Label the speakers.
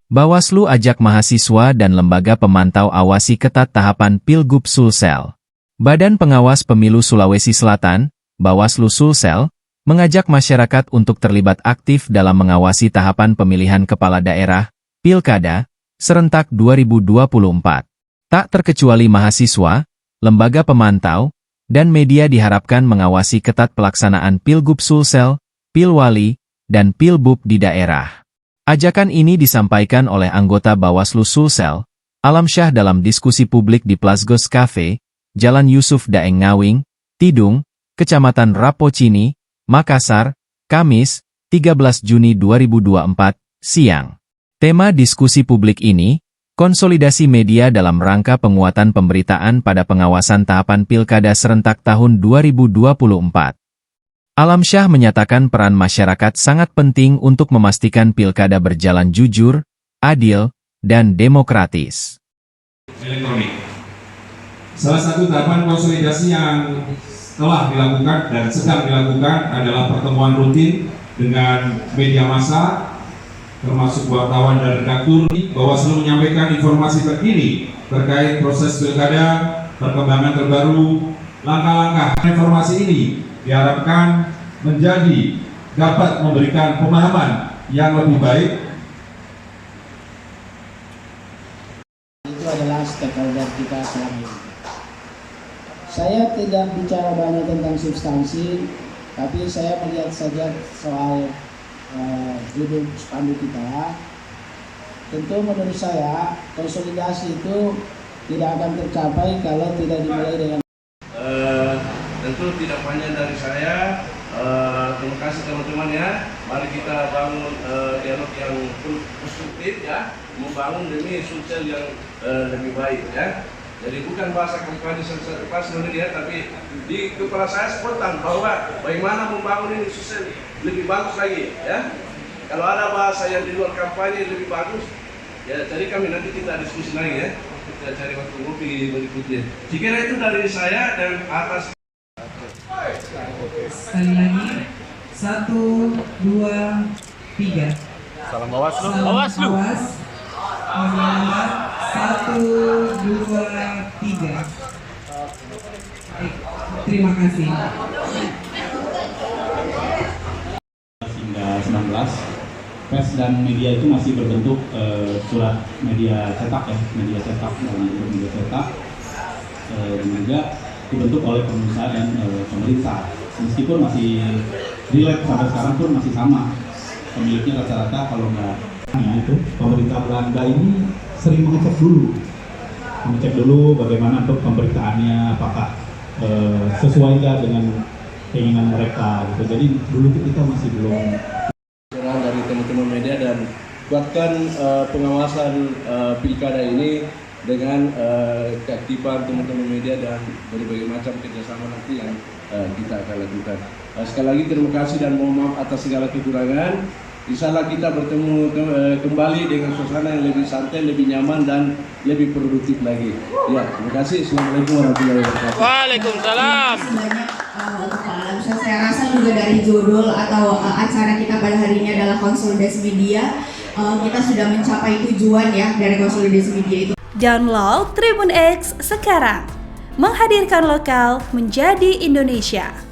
Speaker 1: Bawaslu ajak mahasiswa dan lembaga pemantau awasi ketat tahapan Pilgub Sulsel. Badan Pengawas Pemilu Sulawesi Selatan, Bawaslu Sulsel, mengajak masyarakat untuk terlibat aktif dalam mengawasi tahapan pemilihan kepala daerah, Pilkada, serentak 2024. Tak terkecuali mahasiswa, lembaga pemantau, dan media diharapkan mengawasi ketat pelaksanaan Pilgub Sulsel, Pilwali, dan Pilbub di daerah. Ajakan ini disampaikan oleh anggota Bawaslu Sulsel, Alamsyah dalam diskusi publik di Plasgos Cafe, Jalan Yusuf Daeng Ngawing, Tidung, Kecamatan Rapocini, Makassar, Kamis, 13 Juni 2024, siang. Tema diskusi publik ini, konsolidasi media dalam rangka penguatan pemberitaan pada pengawasan tahapan Pilkada serentak tahun 2024. Alamsyah menyatakan peran masyarakat sangat penting untuk memastikan pilkada berjalan jujur, adil, dan demokratis.
Speaker 2: Elektronik. Salah satu tahapan konsolidasi yang telah dilakukan dan sedang dilakukan adalah pertemuan rutin dengan media massa, termasuk wartawan dan redaktur. Bawaslu menyampaikan informasi terkini terkait proses pilkada, perkembangan terbaru, langkah-langkah. Informasi ini diharapkan dapat memberikan pemahaman yang lebih baik.
Speaker 3: Itu adalah stakeholder kita selama ini. Saya tidak bicara banyak tentang substansi, tapi saya melihat saja soal judul spanduk kita. Tentu menurut saya konsolidasi itu tidak akan tercapai kalau tidak dimulai dengan
Speaker 4: tentu tidak panjang dari saya. Terima kasih teman-teman ya. Mari kita bangun dialog yang konstruktif ya, membangun demi Sulsel yang lebih baik ya. Jadi bukan bahasa kampanye satu pasal ya, tapi di kepala saya spontan bahwa bagaimana membangun ini Sulsel lebih bagus lagi ya. Kalau ada bahasa yang di luar kampanye lebih bagus ya, jadi kami nanti kita diskusi lagi ya. Kita cari waktu ngopi berikutnya. Jika itu dari saya dan atas.
Speaker 5: Sekali lagi, 1, 2, 3.
Speaker 6: Salam Bawaslu.
Speaker 5: Bawaslu. 1, 2, 3. Terima kasih.
Speaker 7: Hingga 19, pers dan media itu masih berbentuk surat media cetak ya, media cetak dan juga dibentuk oleh pengusaha dan pemerintah. Meskipun masih relate sampai sekarang pun masih sama pemiliknya rata-rata, kalau nggak itu pemerintah Belanda ini sering mengecek dulu bagaimana untuk pemberitaannya, apakah sesuai nggak dengan keinginan mereka gitu. Jadi dulu kita masih belum
Speaker 4: Dari teman-teman media dan buatkan pengawasan pilkada ini dengan keaktifan teman-teman media dan berbagai macam kerjasama nanti yang kita akan lakukan. Sekali lagi terima kasih dan mohon maaf atas segala kekurangan. Insyaallah kita bertemu kembali dengan suasana yang lebih santai, lebih nyaman dan lebih produktif lagi. Ya, terima kasih. Assalamualaikum warahmatullahi wabarakatuh.
Speaker 6: Waalaikumsalam.
Speaker 8: Banyak untuk Pak Alamsyah. Saya rasa juga dari judul atau acara kita pada hari ini adalah konsolidasi media. Kita sudah mencapai tujuan ya dari konsolidasi media itu.
Speaker 9: Download Tribun X sekarang, menghadirkan lokal menjadi Indonesia.